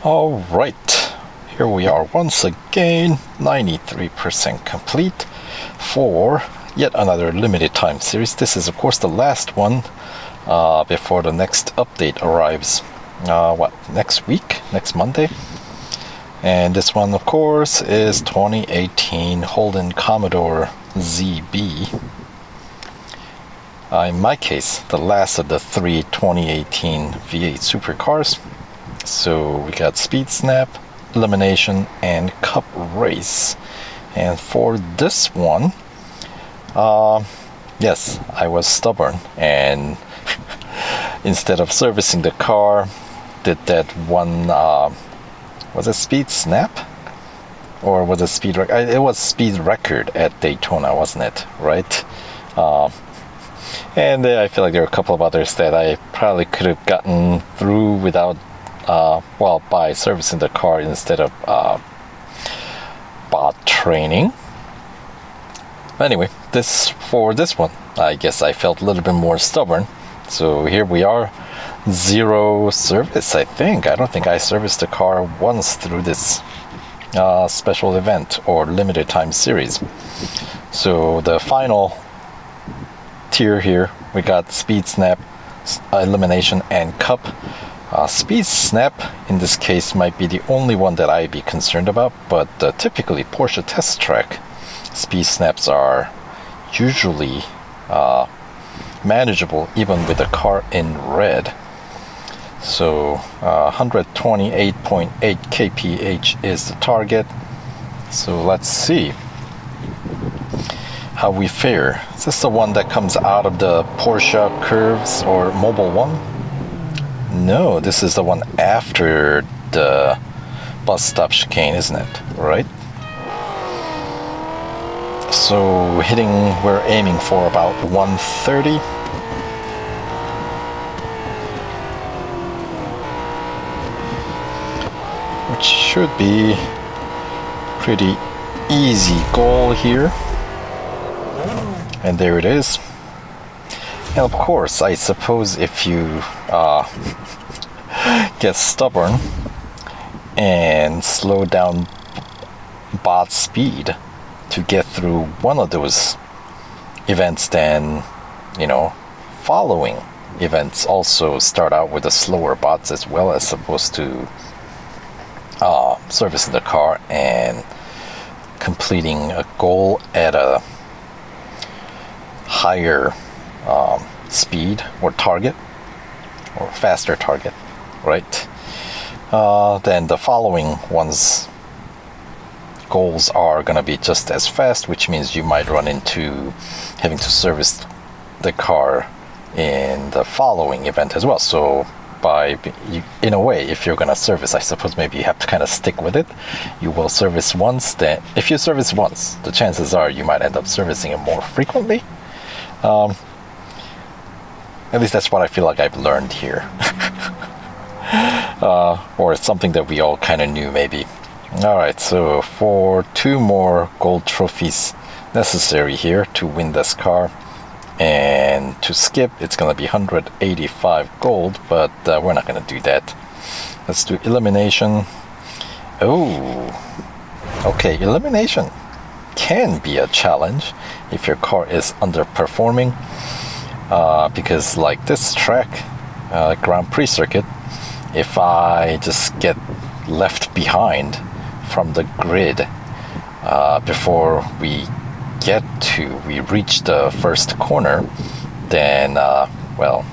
Alright, here we are once again, 93% complete for yet another limited time series. This is of course the last one before the next update arrives, next week, next Monday. And this one of course is 2018 Holden Commodore ZB. In my case, the last of the three 2018 V8 supercars. So we got Speed Snap, Elimination, and Cup Race. And for this one, yes, I was stubborn and instead of servicing the car, did that one, was it Speed Snap? Or was it Speed Record? It was Speed Record at Daytona, wasn't it? Right? And I feel like there are a couple of others that I probably could have gotten through without by servicing the car instead of bot training. Anyway, for this one, I guess I felt a little bit more stubborn. So here we are, zero service, I think. I don't think I serviced the car once through this special event or limited time series. So the final tier here, we got Speed Snap, Elimination, and Cup. Speed Snap in this case might be the only one that I'd be concerned about, but typically Porsche Test Track Speed Snaps are usually manageable even with a car in red. So 128.8 kph is the target. So let's see how we fare. Is this the one that comes out of the Porsche curves or Mobile 1? No, this is the one after the bus stop chicane, isn't it? Right? So we're aiming for about 130. Which should be pretty easy goal here. And there it is. And of course, I suppose if you get stubborn and slow down bot speed to get through one of those events, then, following events also start out with the slower bots as well, as opposed to servicing the car and completing a goal at a higher speed or target or faster target, right? Then the following ones goals are going to be just as fast, which means you might run into having to service the car in the following event as well. So in a way, if you're going to service, I suppose maybe you have to kind of stick with it. You will service once, then if you service once, the chances are you might end up servicing it more frequently. At least that's what I feel like I've learned here. Or it's something that we all kind of knew maybe. Alright, so for 2 more gold trophies necessary here to win this car, and to skip it's going to be 185 gold, but we're not going to do that. Let's do Elimination. Oh, okay, Elimination can be a challenge if your car is underperforming, because like this track, Grand Prix circuit, if I just get left behind from the grid before we reach the first corner, then well,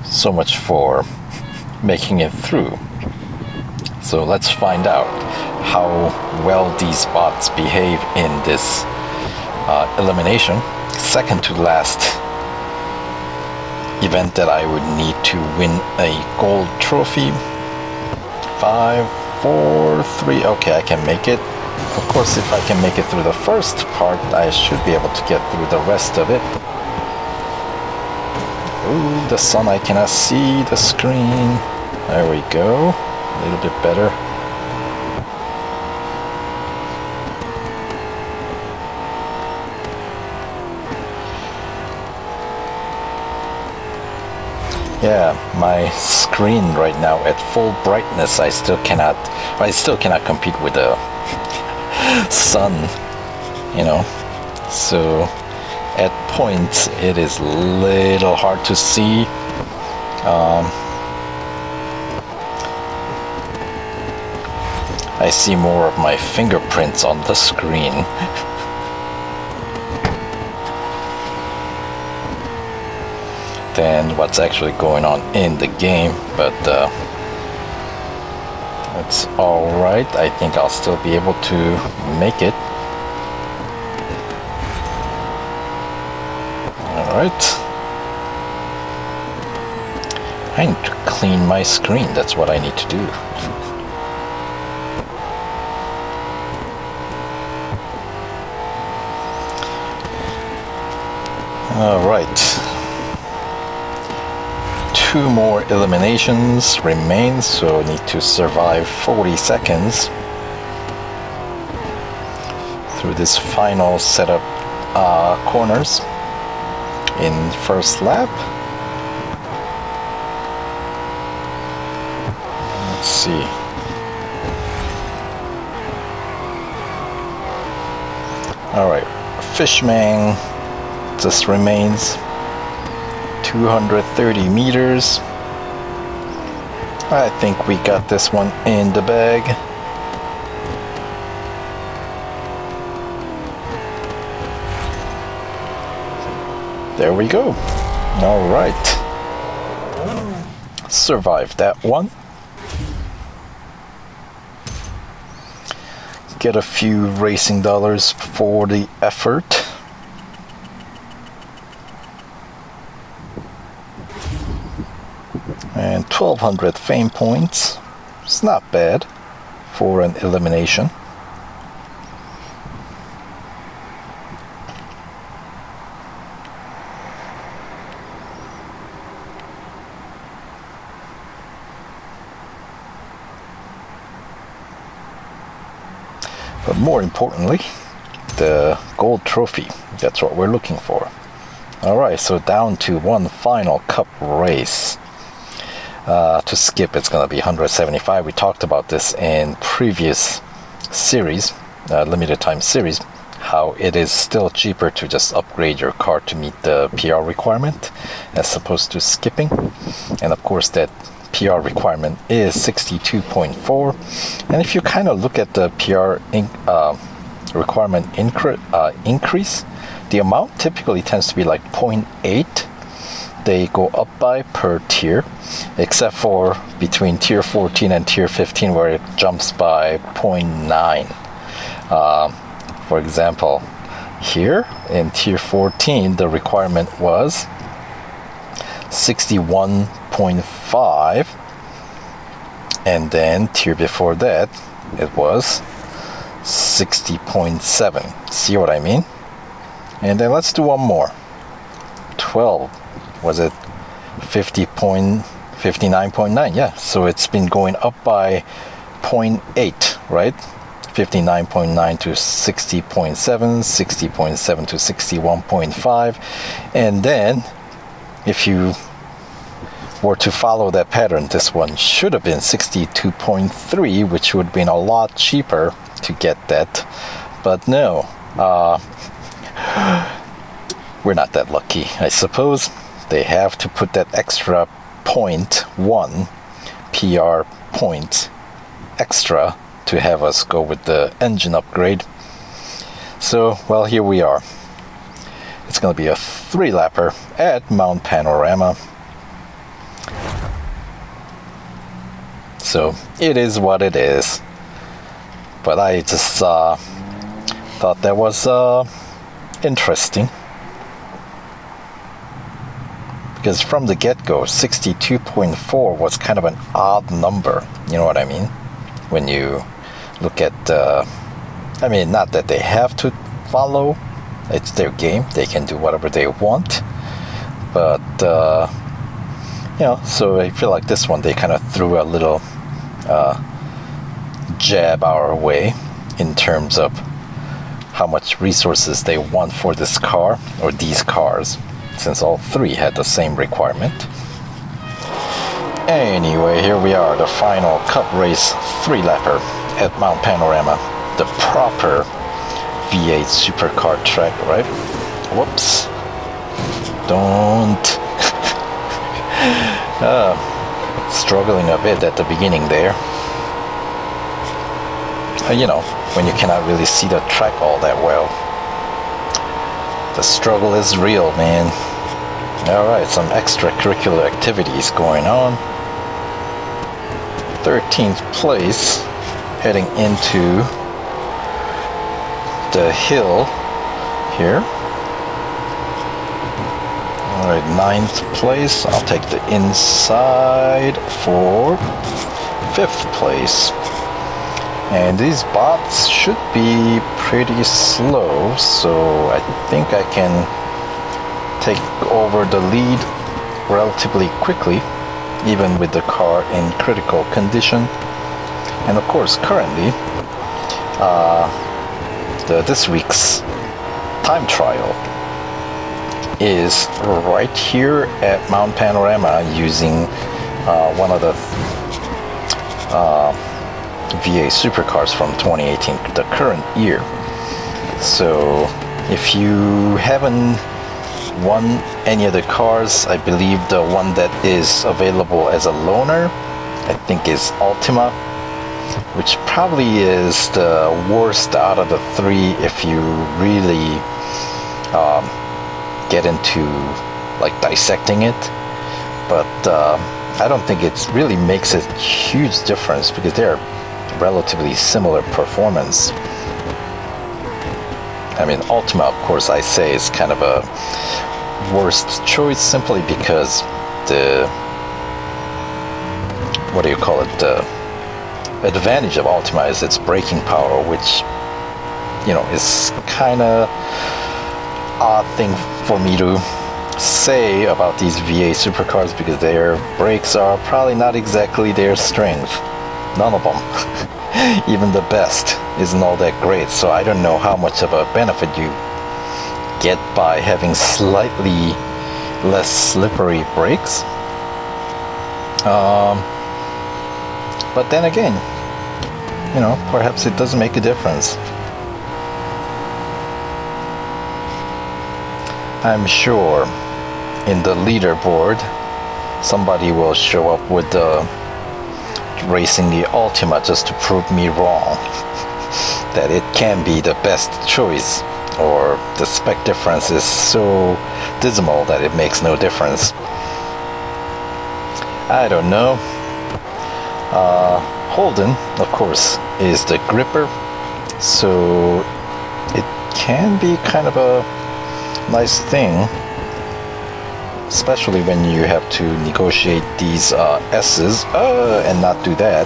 so much for making it through. So let's find out how well these bots behave in this elimination. Second to last event that I would need to win a gold trophy. 5, 4, 3. Okay, I can make it. Of course, if I can make it through the first part, I should be able to get through the rest of it. Ooh, the sun, I cannot see the screen. There we go. A little bit better. Yeah, my screen right now at full brightness, I still cannot compete with the sun, you know. So at points it is a little hard to see. I see more of my fingerprints on the screen. Than what's actually going on in the game, but it's alright. I think I'll still be able to make it. Alright. I need to clean my screen, that's what I need to do. Alright. 2 more eliminations remain, so I need to survive 40 seconds through this final set of corners in first lap. Let's see. Alright, Fishman just remains 230 meters. I think we got this one in the bag. There we go. All right. Survived that one. Get a few racing dollars for the effort. And 1200 fame points. It's not bad for an elimination. But more importantly, the gold trophy. That's what we're looking for. Alright, so down to one final cup race. To skip, it's going to be 175. We talked about this in previous series, limited time series, how it is still cheaper to just upgrade your car to meet the PR requirement as opposed to skipping. And of course that PR requirement is 62.4. And if you kind of look at the PR requirement increase, the amount typically tends to be like 0.8. They go up by per tier, except for between tier 14 and tier 15 where it jumps by 0.9. For example, here in tier 14 the requirement was 61.5, and then tier before that it was 60.7. See what I mean? And then let's do one more. 12. Was it 59.9? Yeah, so it's been going up by 0.8, right? 59.9 to 60.7, 60.7 to 61.5, and then if you were to follow that pattern, this one should have been 62.3, which would have been a lot cheaper to get that, but no, we're not that lucky, I suppose. They have to put that extra 0.1 PR point extra to have us go with the engine upgrade. So, well, here we are. It's going to be a 3-lapper at Mount Panorama. So, it is what it is. But I just thought that was interesting. Because from the get-go, 62.4 was kind of an odd number. You know what I mean? When you look at, I mean, not that they have to follow. It's their game. They can do whatever they want. But, you know, so I feel like this one, they kind of threw a little jab our way in terms of how much resources they want for this car, or these cars, since all three had the same requirement. Anyway, here we are, the final Cup Race 3-lapper at Mount Panorama. The proper V8 supercar track, right? Whoops. Don't. Struggling a bit at the beginning there. You know, when you cannot really see the track all that well. The struggle is real, man. Alright, some extracurricular activities going on. 13th place, heading into the hill here. Alright, 9th place. I'll take the inside for 5th place. And these bots should be pretty slow, so I think I can take over the lead relatively quickly, even with the car in critical condition. And of course, currently, this week's time trial is right here at Mount Panorama using one of the V8 supercars from 2018, the current year. So if you haven't won any of the cars, I believe the one that is available as a loaner, I think, is Ultima, which probably is the worst out of the three if you really get into like dissecting it. But I don't think it really makes a huge difference because they're relatively similar performance. I mean, Ultima, of course, I say is kind of a worst choice simply because the, what do you call it, the advantage of Ultima is its braking power, which, you know, is kind of odd thing for me to say about these V8 supercars because their brakes are probably not exactly their strength. None of them. Even the best isn't all that great, so I don't know how much of a benefit you get by having slightly less slippery brakes. But then again, you know, perhaps it doesn't make a difference. I'm sure in the leaderboard somebody will show up with the racing the Ultima just to prove me wrong that it can be the best choice, or the spec difference is so dismal that it makes no difference. I don't know. Holden, of course, is the gripper, so it can be kind of a nice thing, especially when you have to negotiate these S's and not do that.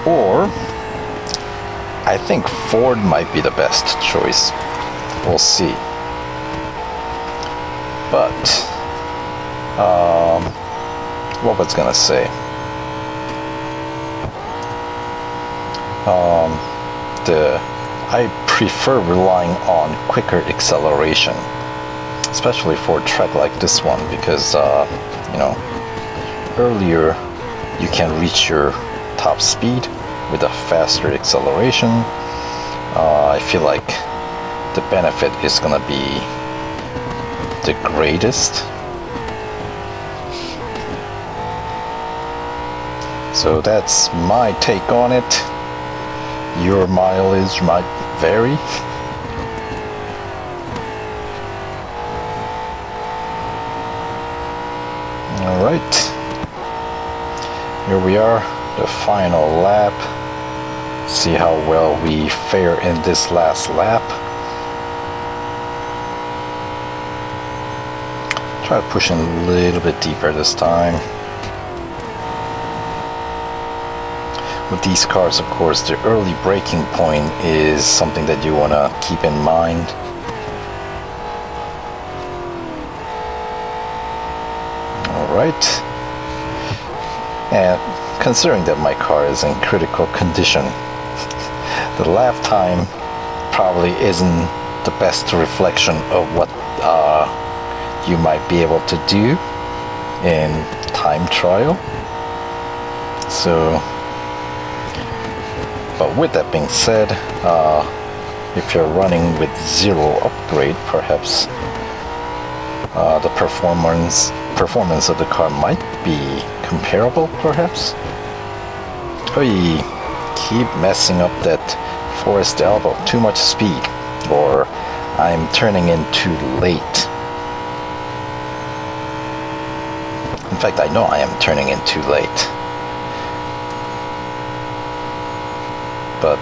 Or I think Ford might be the best choice. We'll see. But what was gonna say? I prefer relying on quicker acceleration, especially for a track like this one, because you know, earlier you can reach your top speed with a faster acceleration. I feel like the benefit is gonna be the greatest. So that's my take on it. Your mileage might vary. Alright, here we are, the final lap. See how well we fare in this last lap. Try pushing a little bit deeper this time. With these cars, of course, the early braking point is something that you want to keep in mind. Alright. And considering that my car is in critical condition, the lap time probably isn't the best reflection of what you might be able to do in time trial. So, but with that being said, if you're running with zero upgrade, perhaps the performance of the car might be comparable, perhaps. Oy, keep messing up that forest elbow, too much speed, or I'm turning in too late. In fact, I know I am turning in too late. But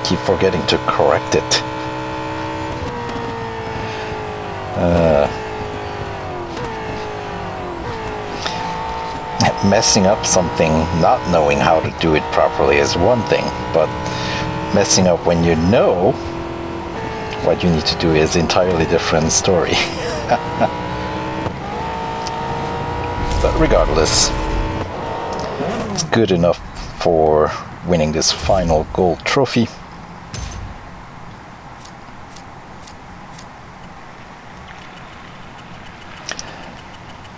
keep forgetting to correct it. Messing up something, not knowing how to do it properly is one thing, but messing up when you know what you need to do is entirely different story. But regardless, it's good enough for winning this final gold trophy.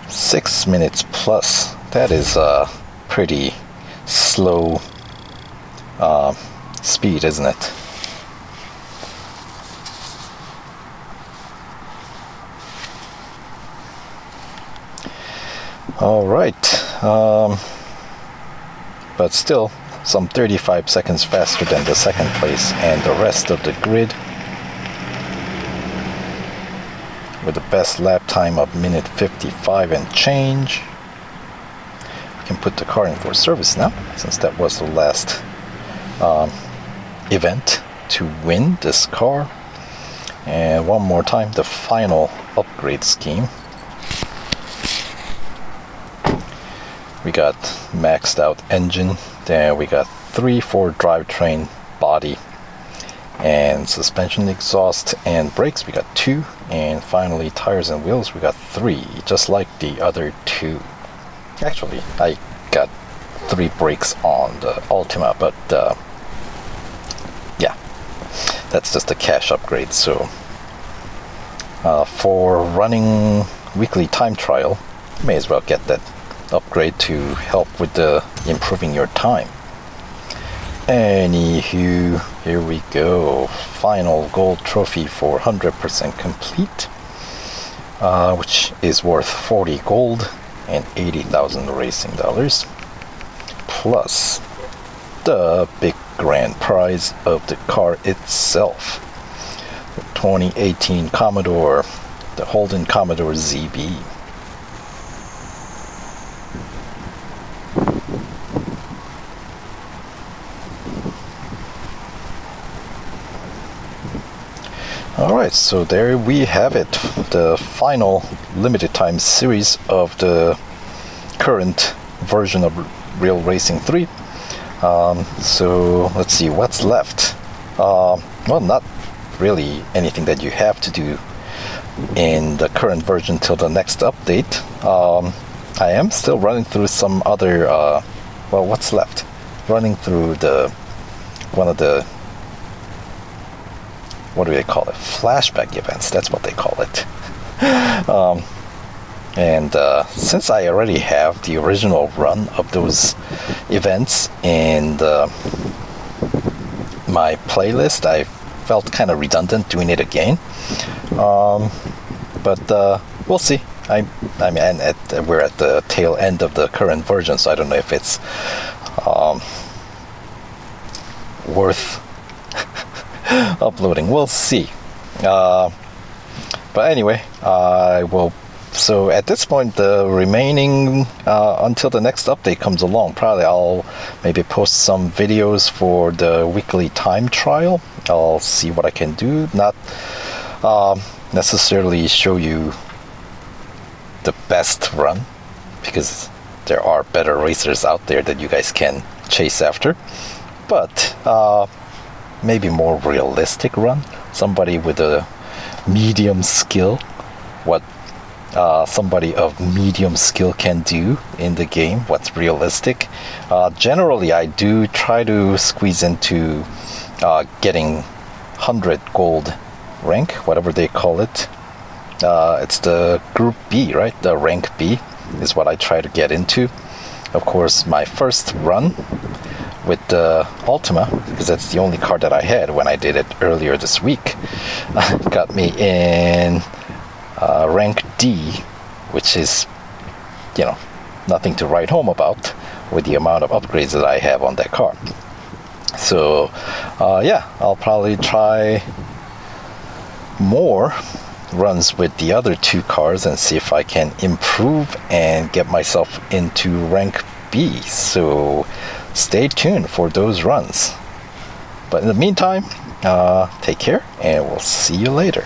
Six minutes plus. That is a pretty slow speed, isn't it? All right, but still some 35 seconds faster than the second place and the rest of the grid, with the best lap time of minute 55 and change. We can put the car in for service now, since that was the last event to win this car. And one more time, the final upgrade scheme. We got maxed out engine, then we got 3 for drivetrain, body, and suspension, exhaust, and brakes. We got 2, and finally tires and wheels. We got 3, just like the other 2. Actually, I got 3 brakes on the Ultima, but yeah, that's just a cash upgrade. So for running weekly time trial, you may as well get that upgrade to help with the improving your time. Anywho, here we go. Final gold trophy for 100% complete, which is worth 40 gold and 80,000 racing dollars, plus the big grand prize of the car itself, the 2018 Commodore, the Holden Commodore ZB. Alright, so there we have it, the final limited time series of the current version of Real Racing 3. So let's see what's left. Well, not really anything that you have to do in the current version till the next update. I am still running through some other, well, what's left? Running through one of the, what do they call it? Flashback events, that's what they call it. And since I already have the original run of those events in my playlist, I felt kind of redundant doing it again. But we'll see. I mean, we're at the tail end of the current version, so I don't know if it's worth uploading. We'll see. But anyway, I will. So at this point, the remaining until the next update comes along, probably I'll maybe post some videos for the weekly time trial. I'll see what I can do. Not necessarily show you the best run, because there are better racers out there that you guys can chase after, but maybe more realistic run, somebody with a medium skill, what somebody of medium skill can do in the game, what's realistic. Generally, I do try to squeeze into getting 100 gold rank, whatever they call it, It's the Group B, right? The rank B is what I try to get into. Of course, my first run with the Ultima, because that's the only car that I had when I did it earlier this week, got me in rank D, which is, you know, nothing to write home about with the amount of upgrades that I have on that car. So yeah, I'll probably try more runs with the other two cars and see if I can improve and get myself into rank B. So stay tuned for those runs. But in the meantime, take care and we'll see you later.